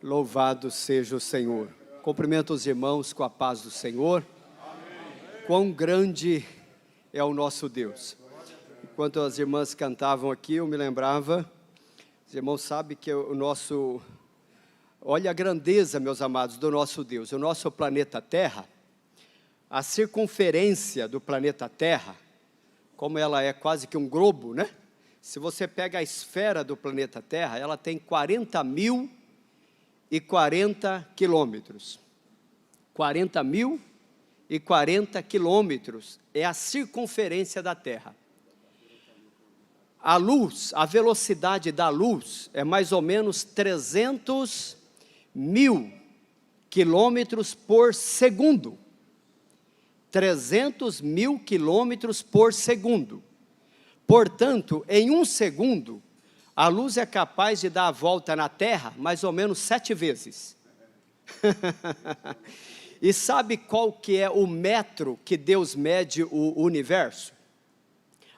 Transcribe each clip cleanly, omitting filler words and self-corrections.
Louvado seja o Senhor. Cumprimento os irmãos com a paz do Senhor. Amém. Quão grande é o nosso Deus. Enquanto as irmãs cantavam aqui, eu me lembrava, os irmãos sabem que olha a grandeza, meus amados, do nosso Deus. O nosso planeta Terra, a circunferência do planeta Terra, como ela é quase que um globo, né? Se você pega a esfera do planeta Terra, ela tem 40.040 quilômetros. 40.040 quilômetros é a circunferência da Terra. A luz, a velocidade da luz é mais ou menos 300.000 quilômetros por segundo. 300.000 quilômetros por segundo. Portanto, em um segundo, a luz é capaz de dar a volta na Terra mais ou menos 7 vezes. E sabe qual que é o metro que Deus mede o universo?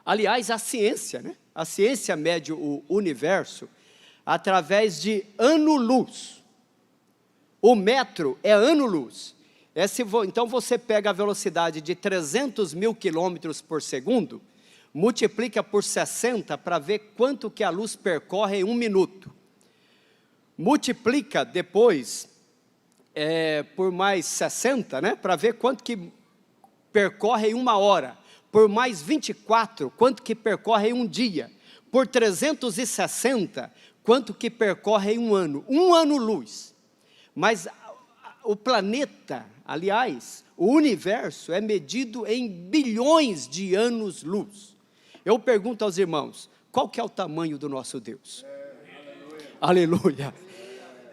Aliás, a ciência, né? A ciência mede o universo através de ano-luz. O metro é ano-luz. Então você pega a velocidade de 300.000 quilômetros por segundo, multiplica por 60 para ver quanto que a luz percorre em 1 minuto. Multiplica depois por mais 60, né, para ver quanto que percorre em 1 hora. Por mais 24, quanto que percorre em 1 dia. Por 360, quanto que percorre em 1 ano. 1 ano-luz. Mas o planeta, aliás, o universo é medido em bilhões de anos-luz. Eu pergunto aos irmãos, qual que é o tamanho do nosso Deus? Aleluia.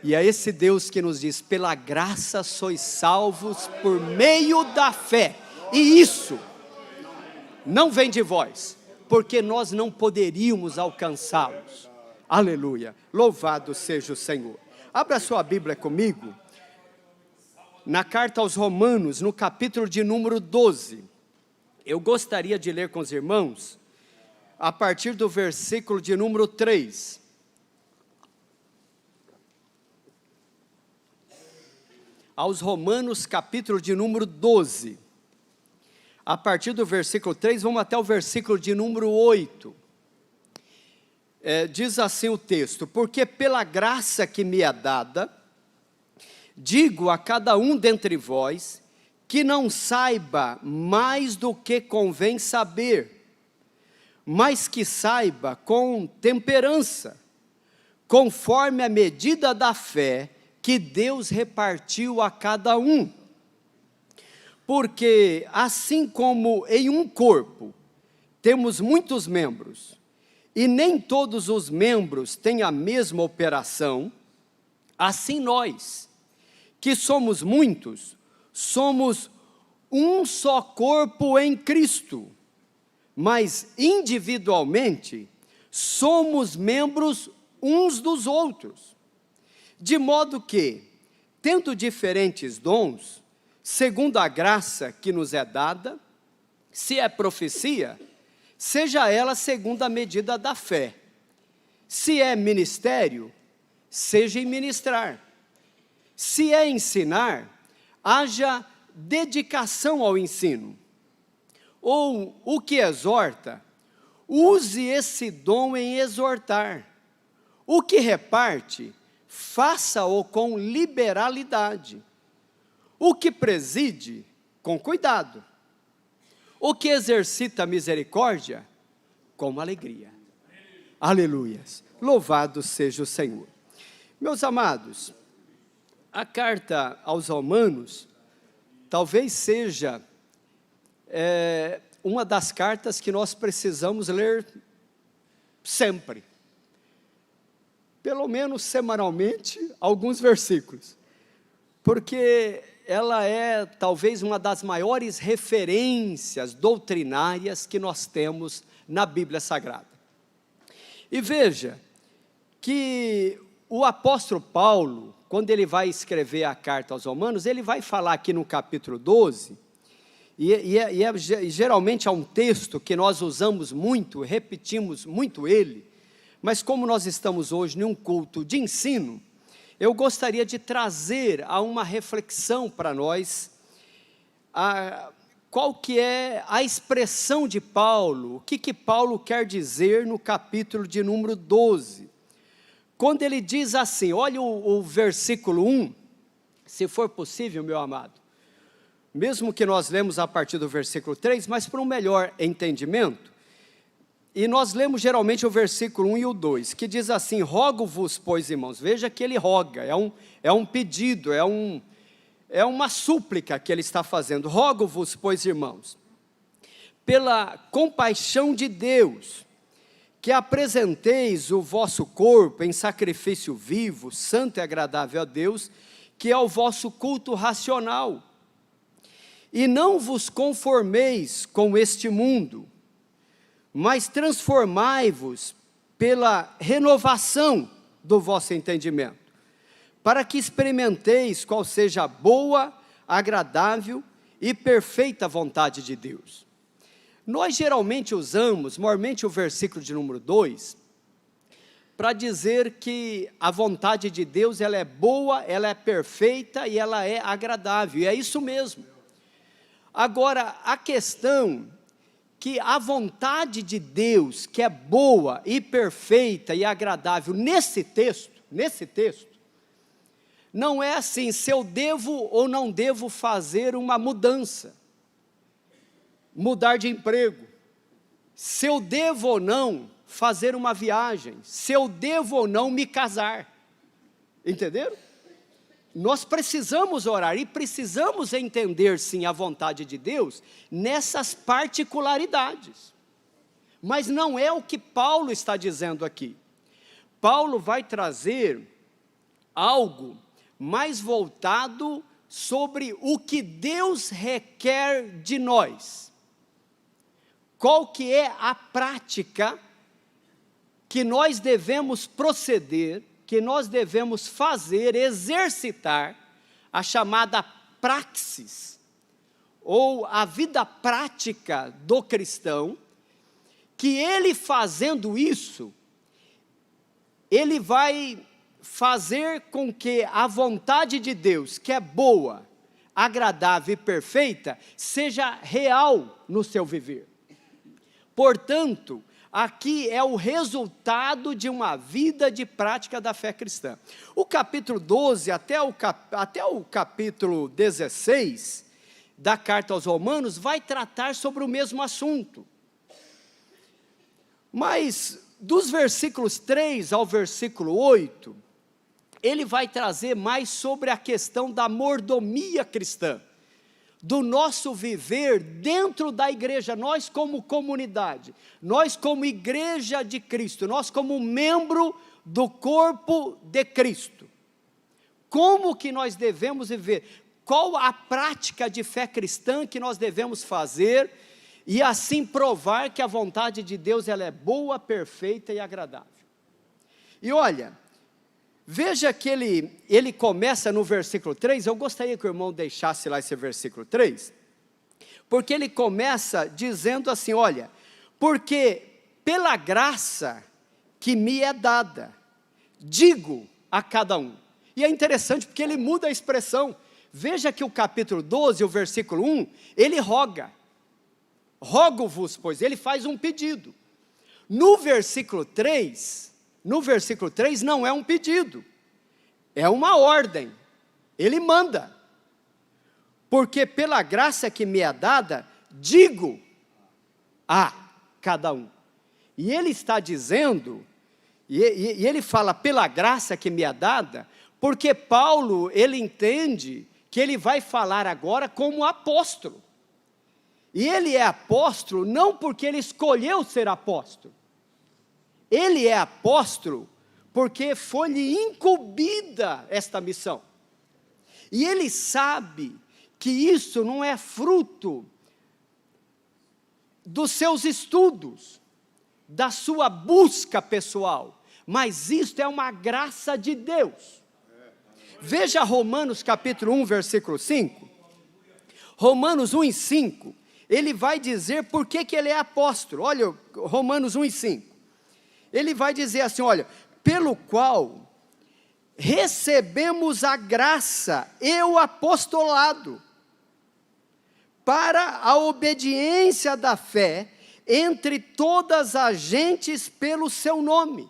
E é esse Deus que nos diz, pela graça sois salvos por meio da fé. E isso não vem de vós, porque nós não poderíamos alcançá-los. Aleluia. Louvado seja o Senhor. Abra sua Bíblia comigo, na carta aos Romanos, no capítulo de número 12. Eu gostaria de ler com os irmãos, a partir do versículo de número 3. Aos Romanos, capítulo de número 12. A partir do versículo 3, vamos até o versículo de número 8. Diz assim o texto: porque pela graça que me é dada, digo a cada um dentre vós, que não saiba mais do que convém saber, mas que saiba com temperança, conforme a medida da fé que Deus repartiu a cada um. Porque assim como em um corpo temos muitos membros, e nem todos os membros têm a mesma operação, assim nós, que somos muitos, somos um só corpo em Cristo, mas individualmente somos membros uns dos outros, de modo que, tendo diferentes dons, segundo a graça que nos é dada, se é profecia, seja ela segundo a medida da fé. Se é ministério, seja em ministrar. Se é ensinar, haja dedicação ao ensino. Ou o que exorta, use esse dom em exortar. O que reparte, faça-o com liberalidade. O que preside, com cuidado. O que exercita a misericórdia, com alegria. Aleluias. Louvado seja o Senhor. Meus amados, a carta aos Romanos, talvez seja uma das cartas que nós precisamos ler sempre. Pelo menos semanalmente, alguns versículos. Porque ela é talvez uma das maiores referências doutrinárias que nós temos na Bíblia Sagrada. E veja que o apóstolo Paulo, quando ele vai escrever a carta aos Romanos, ele vai falar aqui no capítulo 12, geralmente é um texto que nós usamos muito, repetimos muito ele, mas como nós estamos hoje em um culto de ensino, eu gostaria de trazer a uma reflexão para nós, qual que é a expressão de Paulo, o que Paulo quer dizer no capítulo de número 12, quando ele diz assim, olha o versículo 1, se for possível, meu amado, mesmo que nós lemos a partir do versículo 3, mas para um melhor entendimento, e nós lemos geralmente o versículo 1 e o 2, que diz assim, rogo-vos, pois, irmãos, veja que ele roga, é um pedido, é uma súplica que ele está fazendo, rogo-vos, pois, irmãos, pela compaixão de Deus, que apresenteis o vosso corpo em sacrifício vivo, santo e agradável a Deus, que é o vosso culto racional, e não vos conformeis com este mundo, mas transformai-vos pela renovação do vosso entendimento, para que experimenteis qual seja a boa, agradável e perfeita vontade de Deus. Nós geralmente usamos, maiormente o versículo de número 2, para dizer que a vontade de Deus, ela é boa, ela é perfeita e ela é agradável, e é isso mesmo. Agora, a questão que a vontade de Deus, que é boa e perfeita e agradável, nesse texto, não é assim, se eu devo ou não devo fazer uma mudança, mudar de emprego, se eu devo ou não fazer uma viagem, se eu devo ou não me casar, entenderam? Nós precisamos orar e precisamos entender, sim, a vontade de Deus nessas particularidades. Mas não é o que Paulo está dizendo aqui. Paulo vai trazer algo mais voltado sobre o que Deus requer de nós. Qual que é a prática que nós devemos proceder, que nós devemos fazer, exercitar, a chamada praxis, ou a vida prática do cristão, que ele fazendo isso, ele vai fazer com que a vontade de Deus, que é boa, agradável e perfeita, seja real no seu viver. Portanto, aqui é o resultado de uma vida de prática da fé cristã. O capítulo 12 até o capítulo 16 da carta aos Romanos vai tratar sobre o mesmo assunto. Mas dos versículos 3 ao versículo 8, ele vai trazer mais sobre a questão da mordomia cristã, do nosso viver dentro da igreja, nós como comunidade, nós como igreja de Cristo, nós como membro do corpo de Cristo. Como que nós devemos viver? Qual a prática de fé cristã que nós devemos fazer e assim provar que a vontade de Deus ela é boa, perfeita e agradável. E olha, veja que ele começa no versículo 3, eu gostaria que o irmão deixasse lá esse versículo 3, porque ele começa dizendo assim, olha, porque pela graça que me é dada, digo a cada um. E é interessante porque ele muda a expressão, veja que o capítulo 12, o versículo 1, ele roga, rogo-vos, pois, ele faz um pedido. No versículo 3 não é um pedido, é uma ordem, ele manda, porque pela graça que me é dada, digo a cada um, e ele está dizendo, e ele fala pela graça que me é dada, porque Paulo, ele entende que ele vai falar agora como apóstolo, e ele é apóstolo não porque ele escolheu ser apóstolo, ele é apóstolo porque foi-lhe incumbida esta missão. E ele sabe que isso não é fruto dos seus estudos, da sua busca pessoal, mas isto é uma graça de Deus. Veja Romanos capítulo 1, versículo 5. Romanos 1 e 5, ele vai dizer por que ele é apóstolo. Olha, Romanos 1 e 5. Ele vai dizer assim, olha, pelo qual recebemos a graça e o apostolado para a obediência da fé entre todas as gentes pelo seu nome.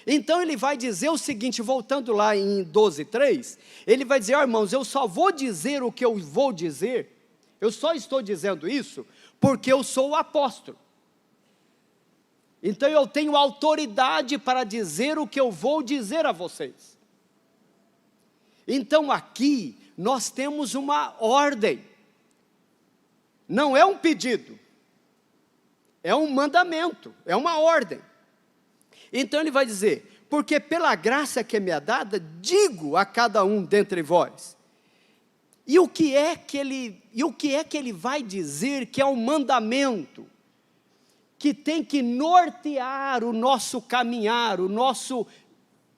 Então ele vai dizer o seguinte, voltando lá em 12:3, ele vai dizer, irmãos, eu só vou dizer o que eu vou dizer, eu só estou dizendo isso porque eu sou o apóstolo. Então eu tenho autoridade para dizer o que eu vou dizer a vocês. Então aqui nós temos uma ordem, não é um pedido, é um mandamento, é uma ordem. Então ele vai dizer, porque pela graça que me é dada, digo a cada um dentre vós. E o que é que ele vai dizer que é um mandamento, que tem que nortear o nosso caminhar, o nosso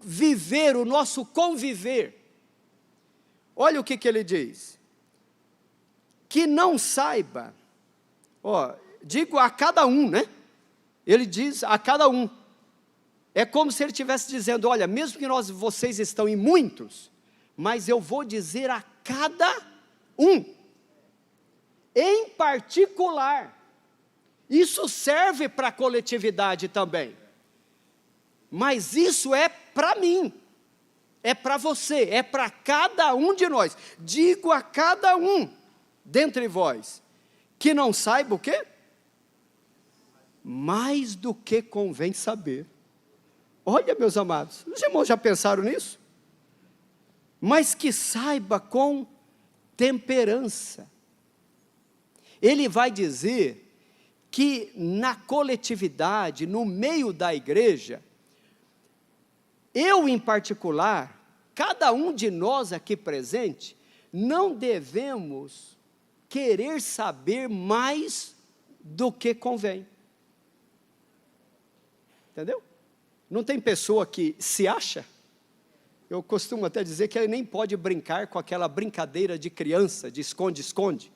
viver, o nosso conviver? Olha o que ele diz, que não saiba, digo a cada um, né? Ele diz a cada um. É como se ele estivesse dizendo, olha, mesmo que vocês estão em muitos, mas eu vou dizer a cada um, em particular. Isso serve para a coletividade também, mas isso é para mim, é para você, é para cada um de nós. Digo a cada um dentre vós, que não saiba o quê? Mais do que convém saber. Olha, meus amados, os irmãos já pensaram nisso? Mas que saiba com temperança. Ele vai dizer que na coletividade, no meio da igreja, eu em particular, cada um de nós aqui presente, não devemos querer saber mais do que convém. Entendeu? Não tem pessoa que se acha, eu costumo até dizer que ele nem pode brincar com aquela brincadeira de criança, de esconde-esconde.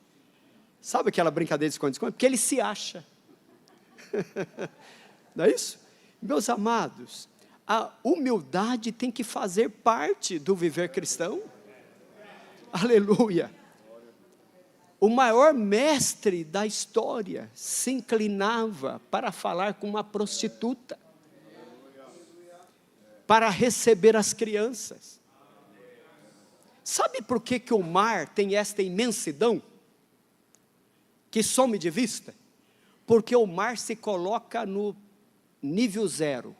Sabe aquela brincadeira de esconde-esconde? Porque ele se acha. Não é isso? Meus amados, a humildade tem que fazer parte do viver cristão. Aleluia. O maior mestre da história se inclinava para falar com uma prostituta, para receber as crianças. Sabe por que o mar tem esta imensidão, que some de vista? Porque o mar se coloca no nível zero.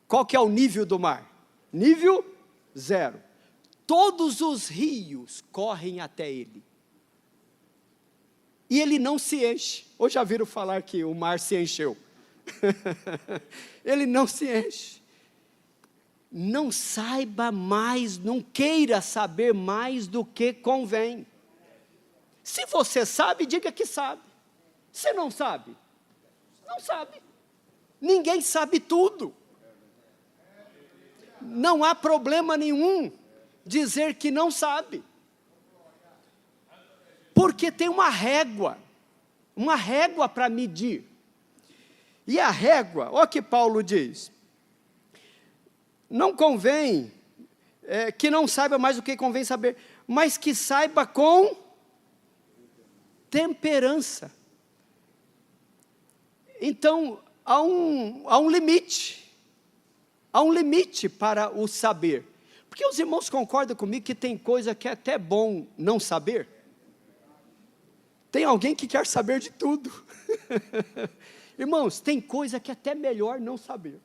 Qual que é o nível do mar? Nível zero. Todos os rios correm até ele. E ele não se enche. Ou já viram falar que o mar se encheu? Ele não se enche. Não saiba mais, não queira saber mais do que convém. Se você sabe, diga que sabe. Se não sabe, não sabe. Ninguém sabe tudo. Não há problema nenhum dizer que não sabe. Porque tem uma régua para medir. E a régua, olha o que Paulo diz. Não convém, que não saiba mais o que convém saber, mas que saiba com temperança. Então, há um limite para o saber. Porque os irmãos concordam comigo que tem coisa que é até bom não saber? Tem alguém que quer saber de tudo. Irmãos, tem coisa que é até melhor não saber.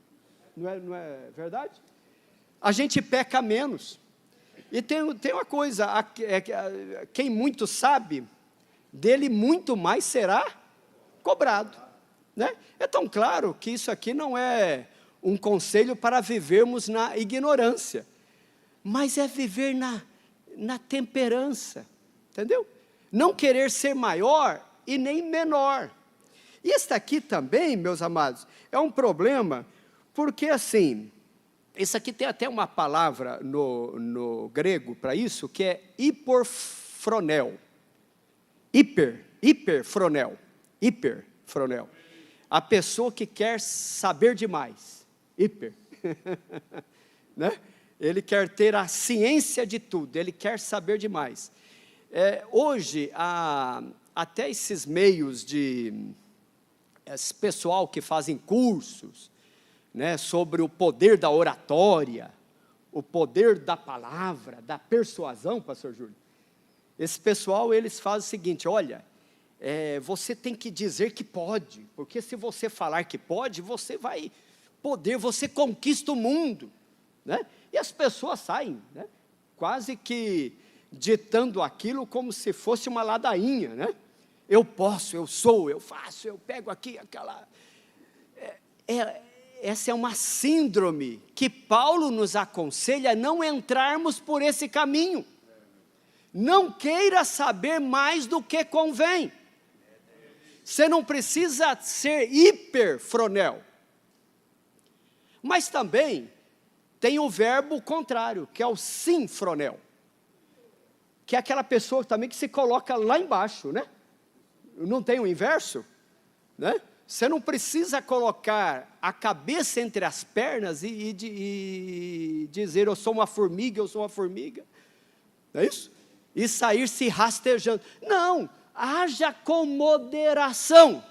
Não é verdade? A gente peca menos. E tem uma coisa, quem muito sabe, dele muito mais será cobrado. Né? É tão claro que isso aqui não é um conselho para vivermos na ignorância, mas é viver na temperança, entendeu? Não querer ser maior e nem menor. E este aqui também, meus amados, é um problema, porque assim, isso aqui tem até uma palavra no grego para isso, que é hiperfronel. Hiperfronel. A pessoa que quer saber demais. né? Ele quer ter a ciência de tudo, ele quer saber demais. Hoje, até esses meios esse pessoal que fazem cursos, né, sobre o poder da oratória, o poder da palavra, da persuasão, pastor Júlio. Esse pessoal, eles fazem o seguinte, olha, você tem que dizer que pode, porque se você falar que pode, você vai poder, você conquista o mundo, né? E as pessoas saem, né, quase que ditando aquilo como se fosse uma ladainha, né? Eu posso, eu sou, eu faço, eu pego aqui, aquela... Essa é uma síndrome que Paulo nos aconselha a não entrarmos por esse caminho. Não queira saber mais do que convém. Você não precisa ser hiperfronel. Mas também tem o verbo contrário, que é o sinfronel, que é aquela pessoa também que se coloca lá embaixo, né? Não tem o inverso, né? Você não precisa colocar a cabeça entre as pernas e dizer, eu sou uma formiga, não é isso? E sair se rastejando. Não, haja com moderação,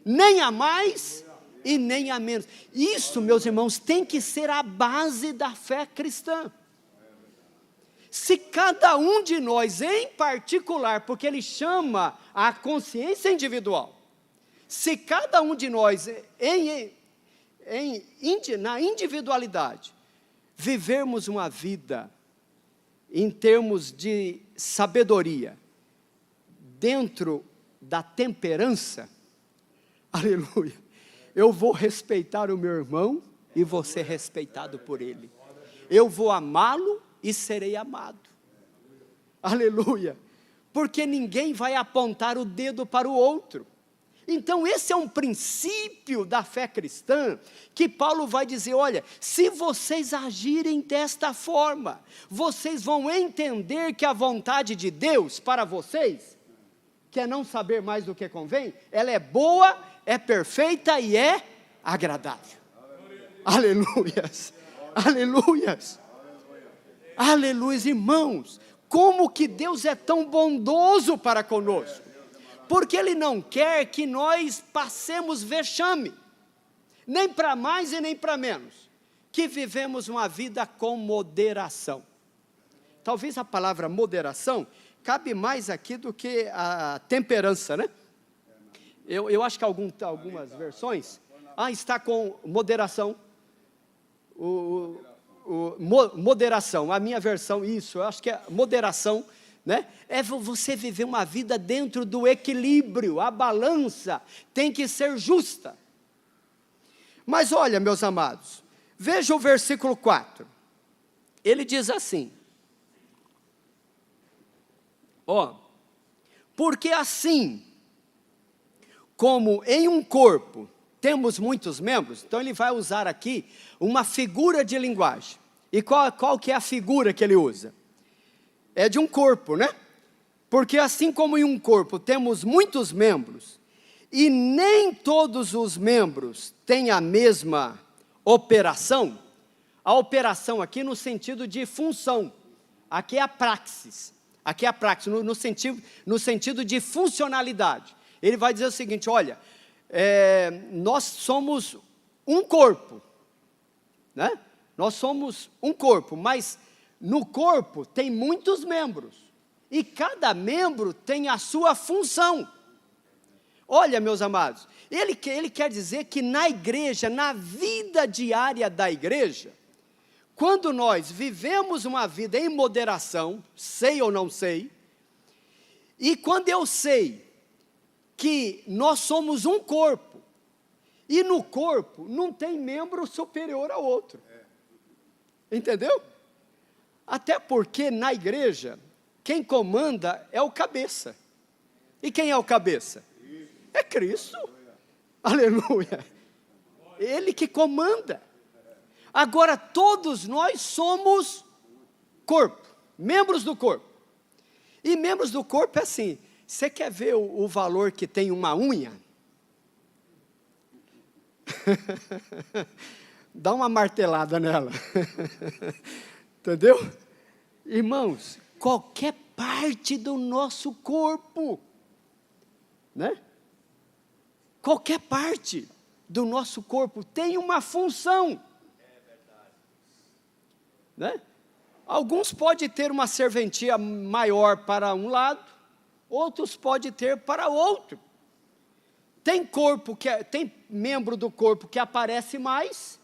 nem a mais e nem a menos. Isso, meus irmãos, tem que ser a base da fé cristã. Se cada um de nós, em particular, porque ele chama a consciência individual, se cada um de nós, na individualidade, vivermos uma vida em termos de sabedoria, dentro da temperança, aleluia, eu vou respeitar o meu irmão e vou ser respeitado por ele. Eu vou amá-lo e serei amado. Aleluia. Porque ninguém vai apontar o dedo para o outro. Então esse é um princípio da fé cristã, que Paulo vai dizer, olha, se vocês agirem desta forma, vocês vão entender que a vontade de Deus para vocês, que é não saber mais do que convém, ela é boa, é perfeita e é agradável. Aleluias, aleluias, aleluias, irmãos. Como que Deus é tão bondoso para conosco, porque Ele não quer que nós passemos vexame, nem para mais e nem para menos, que vivemos uma vida com moderação. Talvez a palavra moderação cabe mais aqui do que a temperança, né? Eu acho que algumas versões, está com moderação, moderação, a minha versão, isso, eu acho que é moderação, né? É você viver uma vida dentro do equilíbrio, a balança tem que ser justa. Mas olha, meus amados, veja o versículo 4, ele diz assim, porque assim, como em um corpo temos muitos membros, então ele vai usar aqui uma figura de linguagem. E qual que é a figura que ele usa? É de um corpo, né? Porque assim como em um corpo temos muitos membros, e nem todos os membros têm a mesma operação, a operação aqui no sentido de função, aqui é a praxis, no sentido de funcionalidade. Ele vai dizer o seguinte, olha, nós somos um corpo, né? Nós somos um corpo, mas no corpo tem muitos membros, e cada membro tem a sua função. Olha, meus amados, ele quer dizer que na igreja, na vida diária da igreja, quando nós vivemos uma vida em moderação, sei ou não sei, e quando eu sei que nós somos um corpo, e no corpo não tem membro superior ao outro, entendeu? Até porque na igreja, quem comanda é o cabeça, e quem é o cabeça? É Cristo, aleluia, Ele que comanda. Agora todos nós somos corpo, membros do corpo, e membros do corpo é assim, você quer ver o valor que tem uma unha? dá uma martelada nela. Entendeu? Irmãos, qualquer parte do nosso corpo, né? Qualquer parte do nosso corpo tem uma função. Né? Alguns podem ter uma serventia maior para um lado, outros podem ter para o outro. Tem tem membro do corpo que aparece mais,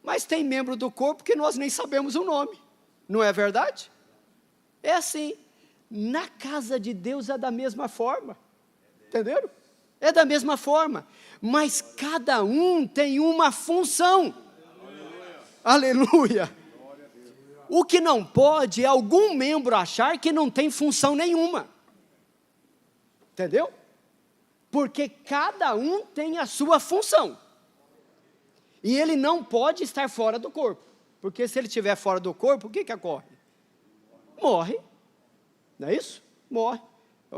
mas tem membro do corpo que nós nem sabemos o nome. Não é verdade? É assim. Na casa de Deus é da mesma forma. Entenderam? É da mesma forma. Mas cada um tem uma função. Aleluia. Aleluia. O que não pode é algum membro achar que não tem função nenhuma. Entendeu? Porque cada um tem a sua função. E ele não pode estar fora do corpo. Porque se ele estiver fora do corpo, o que ocorre? Morre. Não é isso? Morre.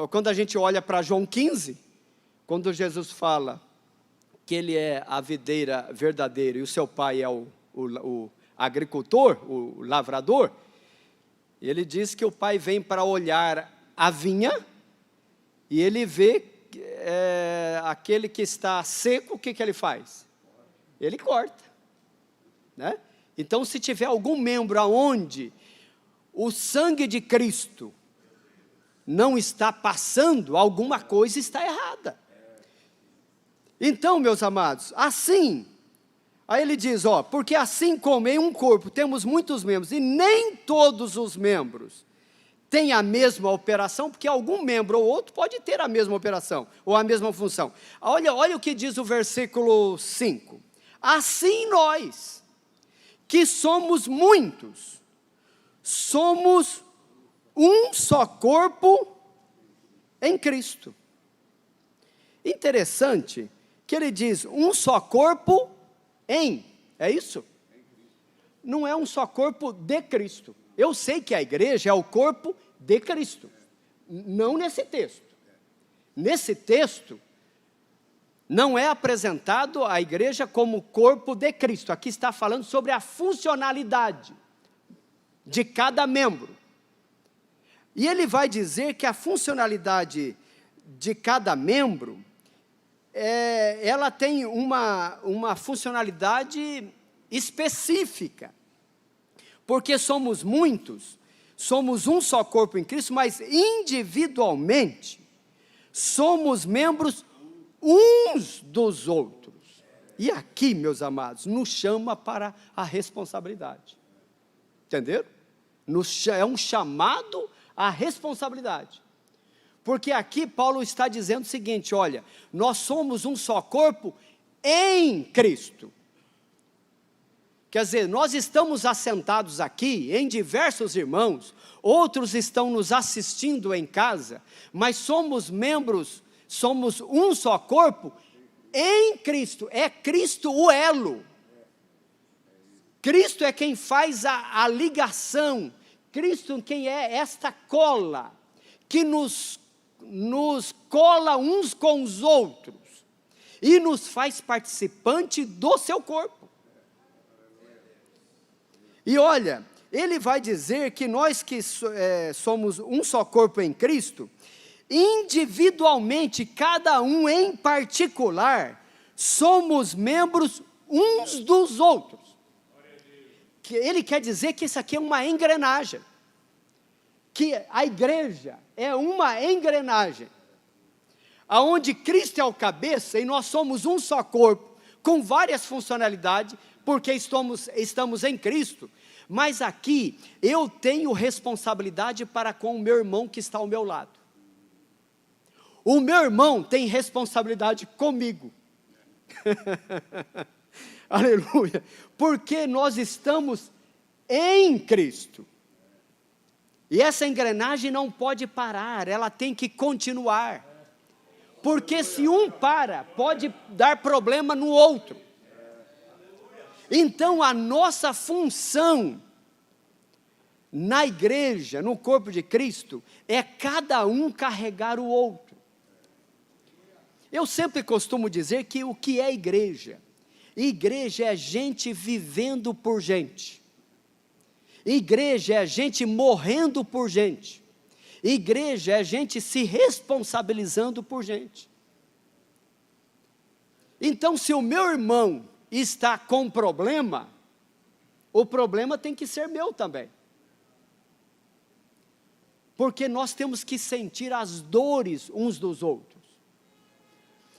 Quando a gente olha para João 15, quando Jesus fala que ele é a videira verdadeira e o seu pai é o agricultor, o lavrador, ele diz que o pai vem para olhar a vinha e ele vê aquele que está seco, o que ele faz? Ele corta, né? Então, se tiver algum membro aonde o sangue de Cristo não está passando, alguma coisa está errada. Então, meus amados, assim, aí ele diz, porque assim como em um corpo temos muitos membros, e nem todos os membros têm a mesma operação, porque algum membro ou outro pode ter a mesma operação, ou a mesma função. Olha o que diz o versículo 5. Assim nós, que somos muitos, somos um só corpo em Cristo. Interessante que ele diz, um só corpo é isso? Não é um só corpo de Cristo. Eu sei que a igreja é o corpo de Cristo. Não nesse texto. Nesse texto, não é apresentado a igreja como corpo de Cristo. Aqui está falando sobre a funcionalidade de cada membro. E ele vai dizer que a funcionalidade de cada membro, ela tem uma funcionalidade específica, porque somos muitos, somos um só corpo em Cristo, mas individualmente, somos membros uns dos outros. E aqui, meus amados, nos chama para a responsabilidade. Entenderam? É um chamado à responsabilidade. Porque aqui Paulo está dizendo o seguinte, olha, nós somos um só corpo em Cristo. Quer dizer, nós estamos assentados aqui em diversos irmãos, outros estão nos assistindo em casa, mas somos membros, somos um só corpo em Cristo. É Cristo o elo. Cristo é quem faz a ligação. Cristo quem é esta cola que nos cola uns com os outros e nos faz participante do seu corpo. E olha, ele vai dizer que nós que somos um só corpo em Cristo, individualmente, cada um em particular, somos membros uns dos outros. Ele quer dizer que isso aqui é uma engrenagem, que a igreja é uma engrenagem, aonde Cristo é o cabeça e nós somos um só corpo, com várias funcionalidades, porque estamos em Cristo, mas aqui eu tenho responsabilidade para com o meu irmão que está ao meu lado. O meu irmão tem responsabilidade comigo. Aleluia, porque nós estamos em Cristo, e essa engrenagem não pode parar, ela tem que continuar, porque se um para, pode dar problema no outro. Então a nossa função na igreja, no corpo de Cristo, é cada um carregar o outro. Eu sempre costumo dizer que o que é igreja? Igreja é gente vivendo por gente. Igreja é gente morrendo por gente. Igreja é gente se responsabilizando por gente. Então, se o meu irmão está com problema, o problema tem que ser meu também. Porque nós temos que sentir as dores uns dos outros.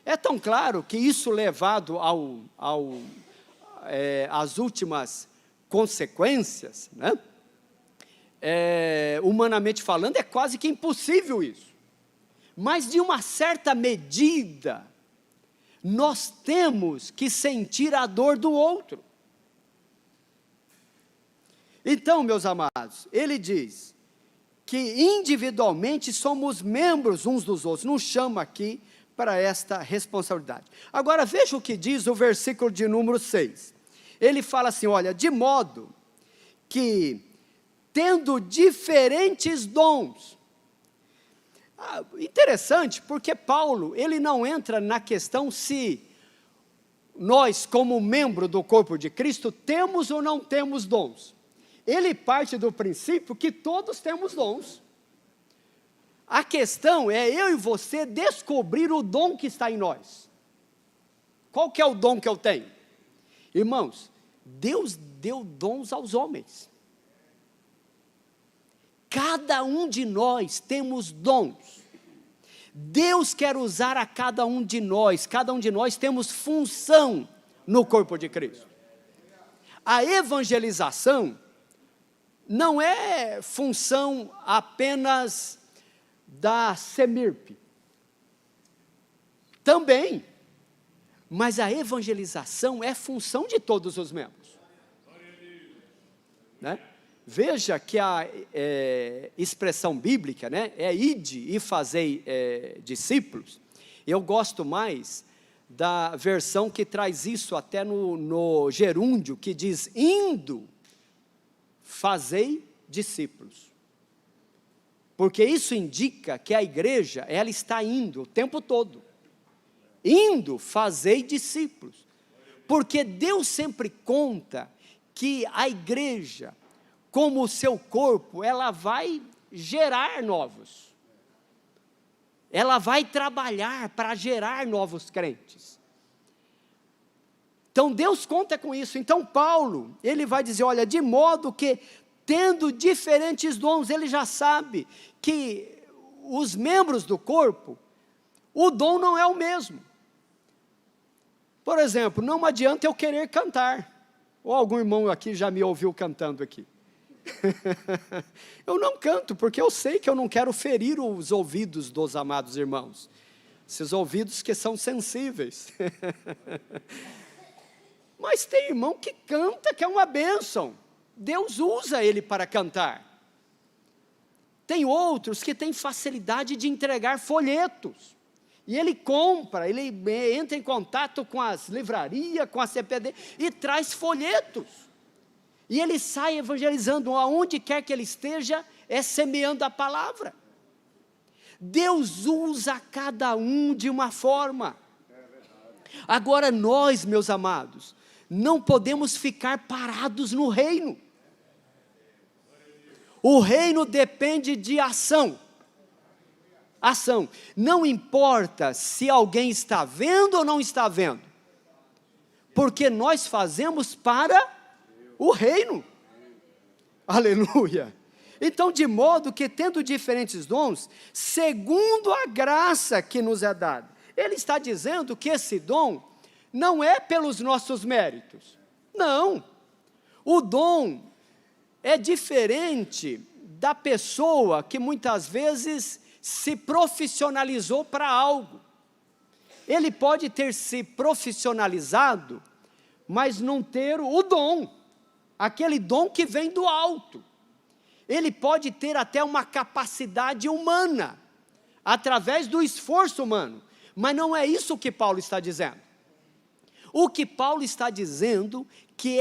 É tão claro que isso levado às últimas consequências, né? Humanamente falando, é quase que impossível isso. Mas de uma certa medida, nós temos que sentir a dor do outro. Então, meus amados, ele diz que individualmente somos membros uns dos outros, nos chama aqui para esta responsabilidade. Agora veja o que diz o versículo de número 6. Ele fala assim, olha, de modo que, tendo diferentes dons. Interessante, porque Paulo, ele não entra na questão se nós, como membro do corpo de Cristo, temos ou não temos dons. Ele parte do princípio que todos temos dons. A questão é eu e você descobrir o dom que está em nós. Qual que é o dom que eu tenho? Irmãos, Deus deu dons aos homens. Cada um de nós temos dons. Deus quer usar a cada um de nós temos função no corpo de Cristo. A evangelização não é função apenas da Semirp. Também, mas a evangelização é função de todos os membros. Né? Veja que a expressão bíblica, né, é ide e fazei discípulos. Eu gosto mais da versão que traz isso até no gerúndio, que diz, indo, fazei discípulos. Porque isso indica que a igreja, ela está indo o tempo todo. Indo, fazei discípulos. Porque Deus sempre conta que a igreja, como o seu corpo, ela vai gerar novos. Ela vai trabalhar para gerar novos crentes. Então Deus conta com isso. Então Paulo, ele vai dizer, olha, de modo que, tendo diferentes dons, ele já sabe que os membros do corpo, o dom não é o mesmo. Por exemplo, não adianta eu querer cantar. Ou algum irmão aqui já me ouviu cantando aqui. Eu não canto, porque eu sei que eu não quero ferir os ouvidos dos amados irmãos. Esses ouvidos que são sensíveis. Mas tem irmão que canta, que é uma bênção. Deus usa ele para cantar. Tem outros que têm facilidade de entregar folhetos. E ele compra, ele entra em contato com as livrarias, com a CPD, e traz folhetos. E ele sai evangelizando, aonde quer que ele esteja, semeando a palavra. Deus usa cada um de uma forma. Agora nós, meus amados, não podemos ficar parados no reino. O reino depende de ação. Ação. Não importa se alguém está vendo ou não está vendo. Porque nós fazemos para o reino. Aleluia. Então, de modo que, tendo diferentes dons, segundo a graça que nos é dada. Ele está dizendo que esse dom não é pelos nossos méritos. Não. O dom é diferente da pessoa que muitas vezes se profissionalizou para algo. Ele pode ter se profissionalizado, mas não ter o dom, aquele dom que vem do alto. Ele pode ter até uma capacidade humana, através do esforço humano, mas não é isso que Paulo está dizendo. O que Paulo está dizendo que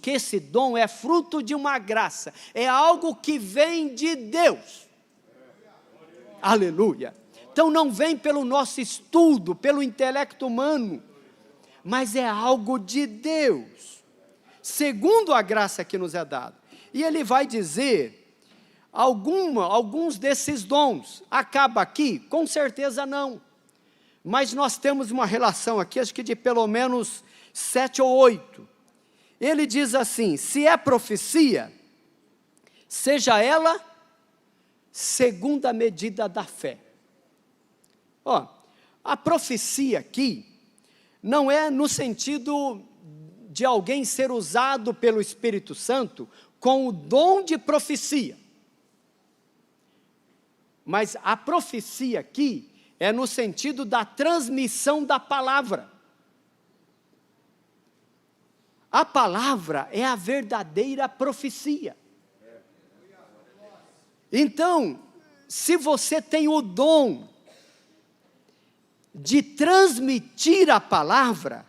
esse dom é fruto de uma graça, é algo que vem de Deus. Aleluia. Então não vem pelo nosso estudo, pelo intelecto humano, mas é algo de Deus, segundo a graça que nos é dada. E ele vai dizer, alguns desses dons, acaba aqui? Com certeza não. Mas nós temos uma relação aqui, acho que de pelo menos 7 ou 8. Ele diz assim, se é profecia, seja ela segundo a medida da fé. Ó, a profecia aqui, não é no sentido de alguém ser usado pelo Espírito Santo com o dom de profecia. Mas a profecia aqui é no sentido da transmissão da palavra. A palavra é a verdadeira profecia. Então, se você tem o dom de transmitir a palavra,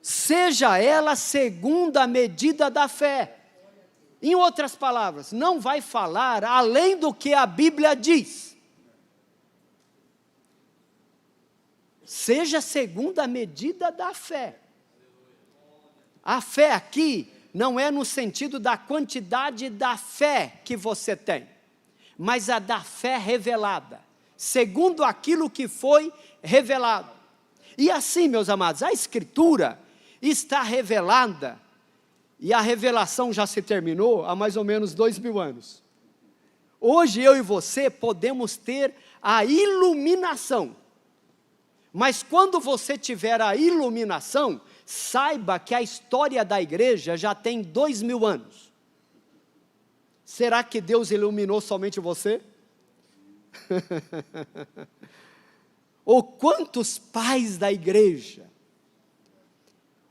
seja ela segundo a medida da fé. Em outras palavras, não vai falar além do que a Bíblia diz. Seja segundo a medida da fé. A fé aqui não é no sentido da quantidade da fé que você tem, mas a da fé revelada, segundo aquilo que foi revelado. E assim, meus amados, a Escritura está revelada, e a revelação já se terminou há mais ou menos 2000 anos. Hoje eu e você podemos ter a iluminação, mas quando você tiver a iluminação, saiba que a história da igreja já tem 2000 anos. Será que Deus iluminou somente você? Ou quantos pais da igreja?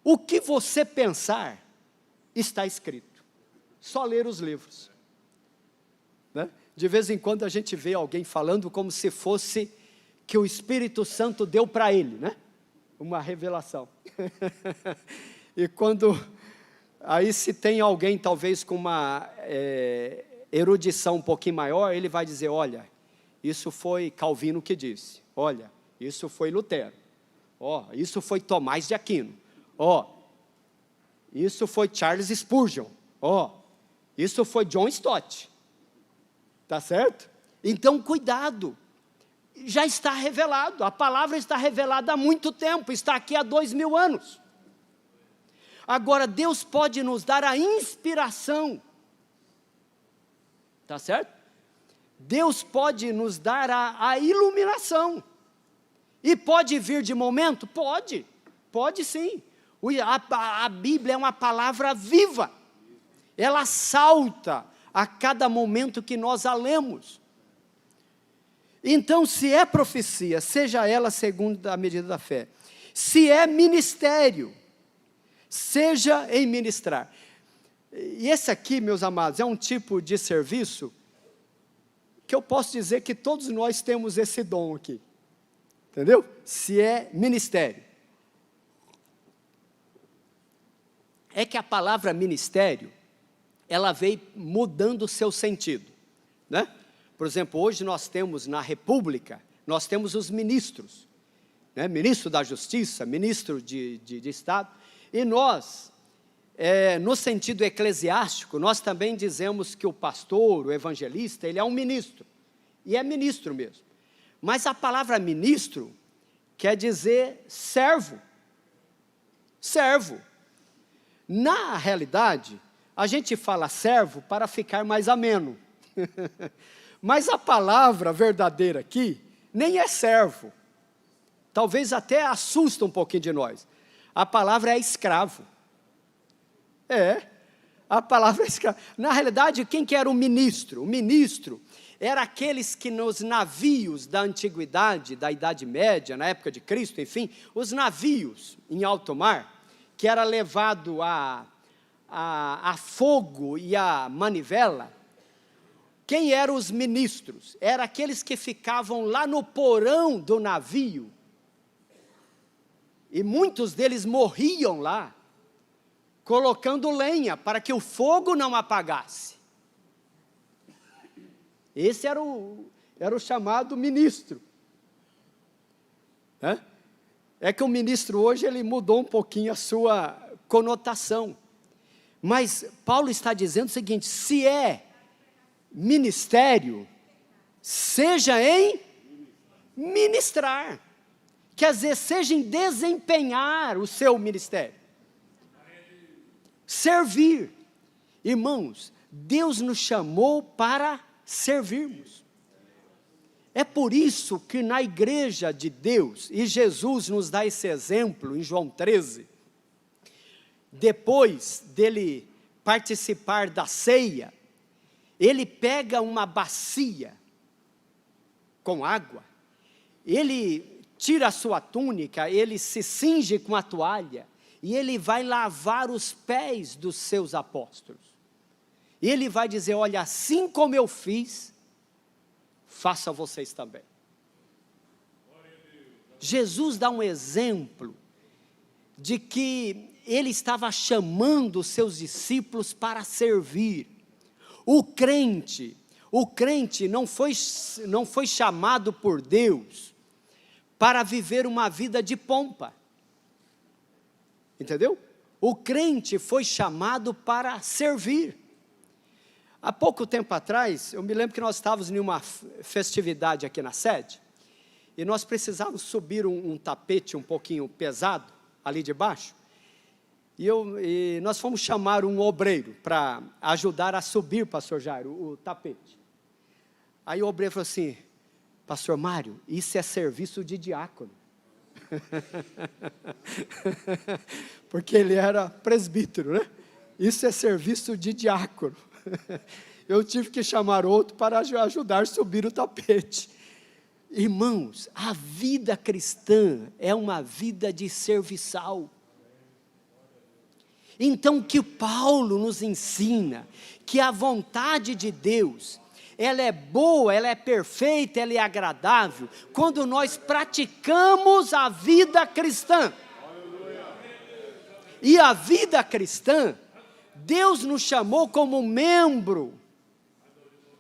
O que você pensar está escrito. Só ler os livros. Né? De vez em quando a gente vê alguém falando como se fosse que o Espírito Santo deu para ele, né? Uma revelação. E quando, aí se tem alguém talvez com uma erudição um pouquinho maior, ele vai dizer, olha, isso foi Calvino que disse, olha, isso foi Lutero, isso foi Tomás de Aquino, isso foi Charles Spurgeon, isso foi John Stott, tá certo? Então cuidado, já está revelado, a palavra está revelada há muito tempo, está aqui há 2000 anos. Agora Deus pode nos dar a inspiração, tá certo? Deus pode nos dar a iluminação, e pode vir de momento? Pode sim. A Bíblia é uma palavra viva, ela salta a cada momento que nós a lemos. Então, se é profecia, seja ela segundo a medida da fé. Se é ministério, seja em ministrar. E esse aqui, meus amados, é um tipo de serviço que eu posso dizer que todos nós temos esse dom aqui. Entendeu? Se é ministério. É que a palavra ministério, ela veio mudando o seu sentido, né? Por exemplo, hoje nós temos na República, nós temos os ministros, né? Ministro da Justiça, ministro de Estado, e nós, no sentido eclesiástico, nós também dizemos que o pastor, o evangelista, ele é um ministro, e é ministro mesmo. Mas a palavra ministro quer dizer servo, servo. Na realidade, a gente fala servo para ficar mais ameno, mas a palavra verdadeira aqui nem é servo, talvez até assusta um pouquinho de nós. A palavra é escravo, a palavra é escravo. Na realidade, quem que era o ministro? O ministro era aqueles que nos navios da antiguidade, da Idade Média, na época de Cristo, enfim, os navios em alto mar, que era levado a fogo e a manivela. Quem eram os ministros? Eram aqueles que ficavam lá no porão do navio, e muitos deles morriam lá, colocando lenha, para que o fogo não apagasse. Esse era o chamado ministro. É que o ministro hoje, ele mudou um pouquinho a sua conotação. Mas Paulo está dizendo o seguinte: se é ministério, seja em ministrar. Quer dizer, seja em desempenhar o seu ministério. Servir. Irmãos, Deus nos chamou para servirmos. É por isso que na igreja de Deus, e Jesus nos dá esse exemplo em João 13, depois dele participar da ceia, ele pega uma bacia com água, ele tira a sua túnica, ele se cinge com a toalha, e ele vai lavar os pés dos seus apóstolos. E ele vai dizer: olha, assim como eu fiz, façam vocês também. Jesus dá um exemplo de que ele estava chamando os seus discípulos para servir. O crente não foi chamado por Deus para viver uma vida de pompa. Entendeu? O crente foi chamado para servir. Há pouco tempo atrás, eu me lembro que nós estávamos em uma festividade aqui na sede, e nós precisávamos subir um tapete um pouquinho pesado, ali de baixo, e nós fomos chamar um obreiro para ajudar a subir, pastor Jairo, o tapete. Aí o obreiro falou assim: pastor Mário, isso é serviço de diácono. Porque ele era presbítero, né? Isso é serviço de diácono. Eu tive que chamar outro para ajudar a subir o tapete. Irmãos, a vida cristã é uma vida de serviçal. Então, que Paulo nos ensina que a vontade de Deus, ela é boa, ela é perfeita, ela é agradável, quando nós praticamos a vida cristã. E a vida cristã, Deus nos chamou como membro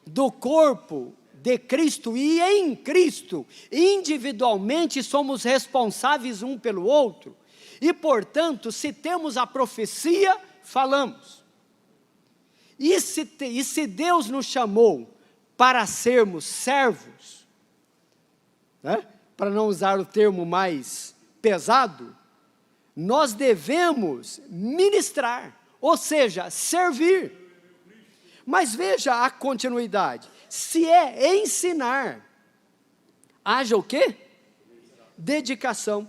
do corpo de Cristo, e em Cristo, individualmente, somos responsáveis um pelo outro. E, portanto, se temos a profecia, falamos. E se Deus nos chamou para sermos servos, né, para não usar o termo mais pesado, nós devemos ministrar, ou seja, servir. Mas veja a continuidade: se é ensinar, haja o quê? Dedicação.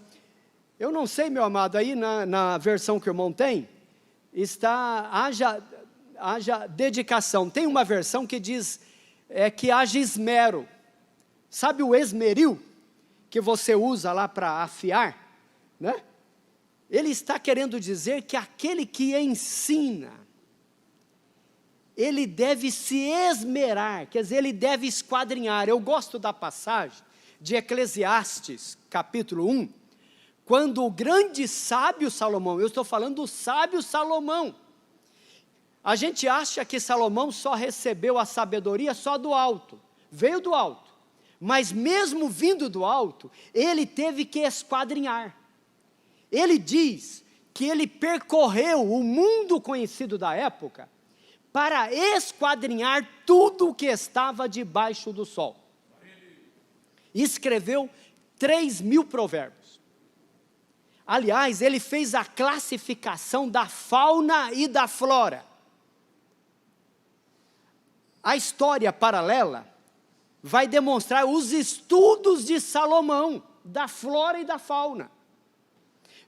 Eu não sei, meu amado, aí na versão que o irmão tem, está, haja dedicação. Tem uma versão que diz que haja esmero. Sabe o esmeril, que você usa lá para afiar, né? Ele está querendo dizer que aquele que ensina, ele deve se esmerar, quer dizer, ele deve esquadrinhar. Eu gosto da passagem de Eclesiastes, capítulo 1, quando o grande sábio Salomão, eu estou falando do sábio Salomão, a gente acha que Salomão só recebeu a sabedoria só do alto, veio do alto, mas mesmo vindo do alto, ele teve que esquadrinhar. Ele diz que ele percorreu o mundo conhecido da época para esquadrinhar tudo o que estava debaixo do sol. Escreveu 3.000 provérbios. Aliás, ele fez a classificação da fauna e da flora. A história paralela vai demonstrar os estudos de Salomão, da flora e da fauna.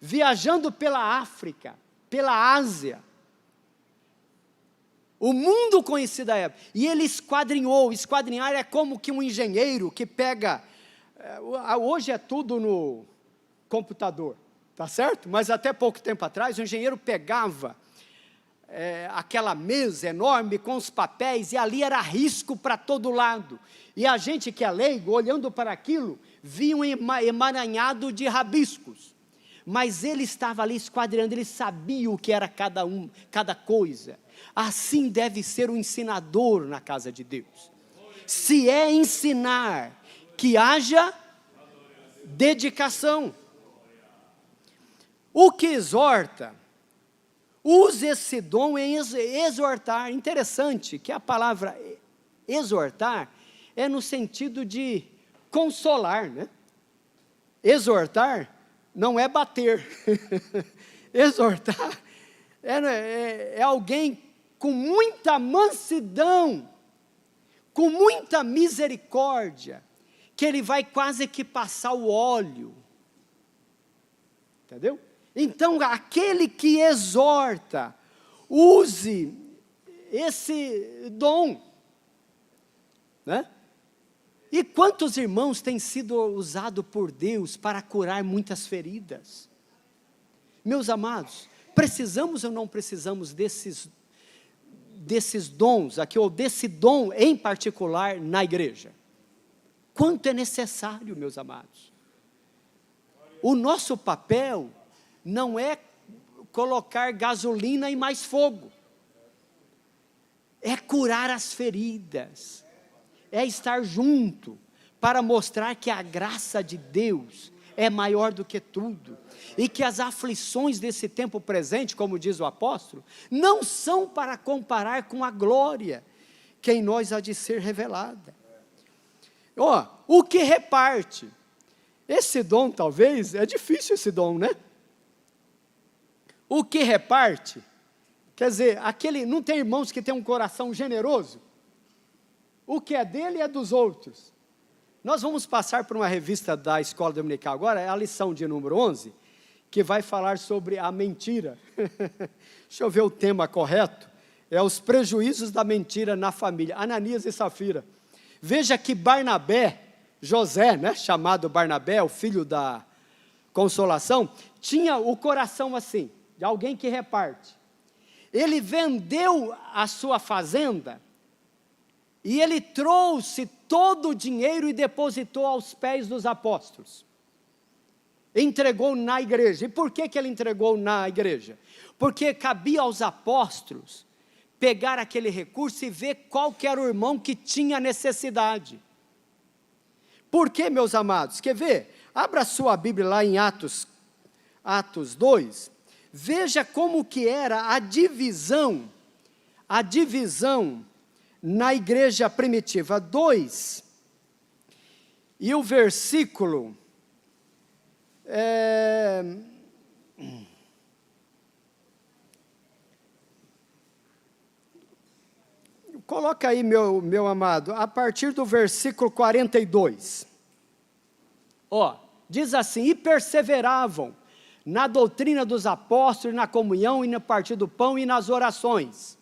Viajando pela África, pela Ásia, o mundo conhecido da época, e ele esquadrinhou. Esquadrinhar é como que um engenheiro que pega, hoje é tudo no computador, tá certo? Mas até pouco tempo atrás, o engenheiro pegava aquela mesa enorme com os papéis, e ali era risco para todo lado, e a gente que é leigo, olhando para aquilo, via um emaranhado de rabiscos, mas ele estava ali esquadrinhando, ele sabia o que era cada coisa. Assim deve ser o ensinador na casa de Deus. Se é ensinar, que haja dedicação. O que exorta, use esse dom em exortar. Interessante que a palavra exortar é no sentido de consolar, né? Exortar não é bater. Exortar é alguém com muita mansidão, com muita misericórdia, que ele vai quase que passar o óleo. Entendeu? Então, aquele que exorta, use esse dom, né? E quantos irmãos têm sido usados por Deus para curar muitas feridas? Meus amados, precisamos ou não precisamos desses dons aqui, ou desse dom em particular na igreja? Quanto é necessário, meus amados? O nosso papel não é colocar gasolina e mais fogo. É curar as feridas. É estar junto para mostrar que a graça de Deus é maior do que tudo. E que as aflições desse tempo presente, como diz o apóstolo, não são para comparar com a glória que em nós há de ser revelada. O que reparte? Esse dom talvez, é difícil esse dom, né? O que reparte? Quer dizer, não tem irmãos que têm um coração generoso? O que é dele é dos outros. Nós vamos passar por uma revista da Escola Dominical agora, é a lição de número 11, que vai falar sobre a mentira. Deixa eu ver o tema correto. É os prejuízos da mentira na família. Ananias e Safira. Veja que Barnabé, José, né, chamado Barnabé, o filho da consolação, tinha o coração assim, de alguém que reparte. Ele vendeu a sua fazenda e ele trouxe todo o dinheiro e depositou aos pés dos apóstolos. Entregou na igreja. E por que ele entregou na igreja? Porque cabia aos apóstolos pegar aquele recurso e ver qual que era o irmão que tinha necessidade. Por que, meus amados? Quer ver? Abra sua Bíblia lá em Atos 2, veja como que era a divisão na igreja primitiva. 2, e o versículo, coloca aí, meu amado, a partir do versículo 42. Diz assim: e perseveravam na doutrina dos apóstolos, na comunhão, e no partir do pão, e nas orações.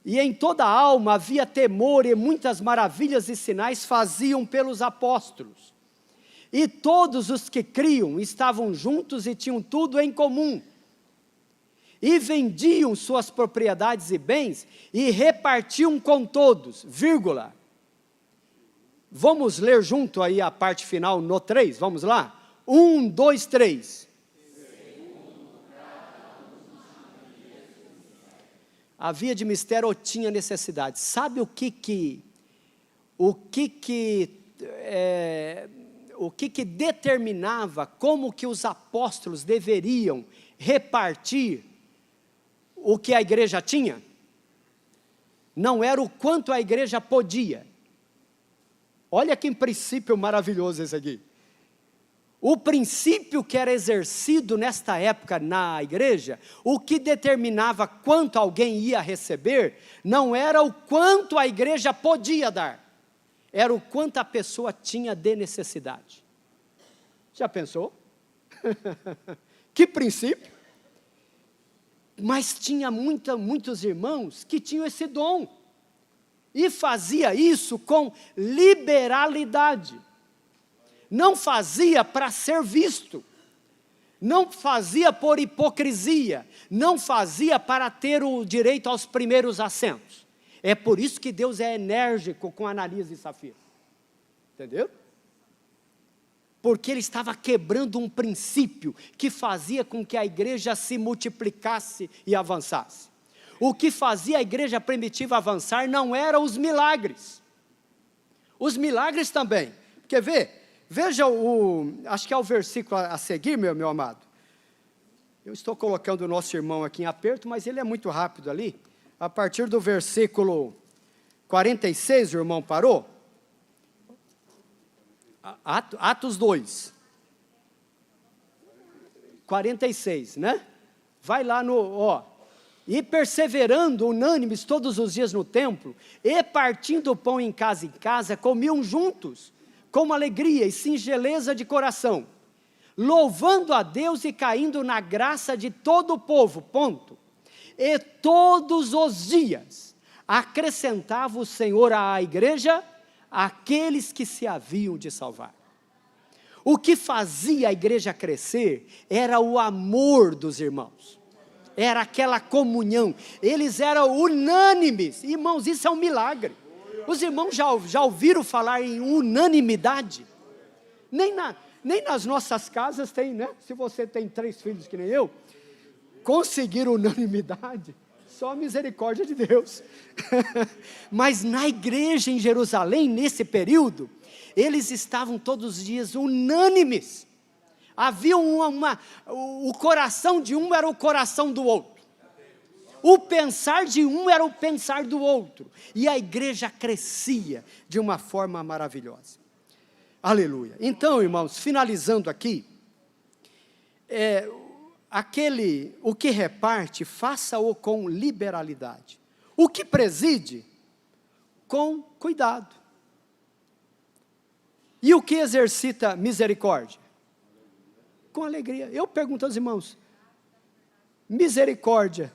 E em toda a alma havia temor, e muitas maravilhas e sinais faziam pelos apóstolos. E todos os que criam estavam juntos e tinham tudo em comum. E vendiam suas propriedades e bens, e repartiam com todos, vírgula. Vamos ler junto aí a parte final no 3, vamos lá? 1, 2, 3. Havia de mistério ou tinha necessidade. Sabe o que determinava como que os apóstolos deveriam repartir o que a igreja tinha? Não era o quanto a igreja podia. Olha que princípio maravilhoso esse aqui. O princípio que era exercido nesta época na igreja, o que determinava quanto alguém ia receber, não era o quanto a igreja podia dar, era o quanto a pessoa tinha de necessidade. Já pensou? Que princípio? Mas tinha muitos irmãos que tinham esse dom, e fazia isso com liberalidade. Não fazia para ser visto, não fazia por hipocrisia, não fazia para ter o direito aos primeiros assentos. É por isso que Deus é enérgico com Ananias e Safira. Entendeu? Porque ele estava quebrando um princípio que fazia com que a igreja se multiplicasse e avançasse. O que fazia a igreja primitiva avançar não eram os milagres. Os milagres também. Quer ver? Veja acho que é o versículo a seguir, meu amado. Eu estou colocando o nosso irmão aqui em aperto, mas ele é muito rápido ali. A partir do versículo 46, o irmão parou. Atos 2. 46, né? Vai lá e perseverando unânimes todos os dias no templo, e partindo o pão em casa, comiam juntos, com alegria e singeleza de coração, louvando a Deus e caindo na graça de todo o povo, ponto. E todos os dias acrescentava o Senhor à igreja aqueles que se haviam de salvar. O que fazia a igreja crescer era o amor dos irmãos, era aquela comunhão, eles eram unânimes. Irmãos, isso é um milagre. Os irmãos já ouviram falar em unanimidade? Nem nas nossas casas tem, né? Se você tem 3 filhos que nem eu, conseguir unanimidade, só a misericórdia de Deus. Mas na igreja em Jerusalém, nesse período, eles estavam todos os dias unânimes. Havia o coração de um era o coração do outro. O pensar de um era o pensar do outro. E a igreja crescia de uma forma maravilhosa. Aleluia. Então, irmãos, finalizando aqui, o que reparte, faça-o com liberalidade. O que preside, com cuidado. E o que exercita misericórdia? Com alegria. Eu pergunto aos irmãos, misericórdia,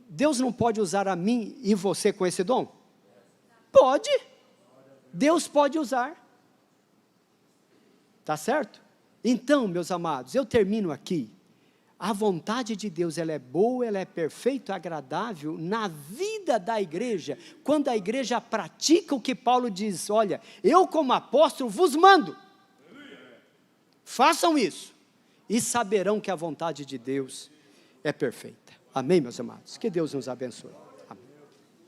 Deus não pode usar a mim e você com esse dom? Pode. Deus pode usar. Tá certo? Então, meus amados, eu termino aqui. A vontade de Deus, ela é boa, ela é perfeita, agradável na vida da igreja, quando a igreja pratica o que Paulo diz, olha, eu como apóstolo vos mando, façam isso, e saberão que a vontade de Deus é perfeita. Amém, meus amados? Que Deus nos abençoe.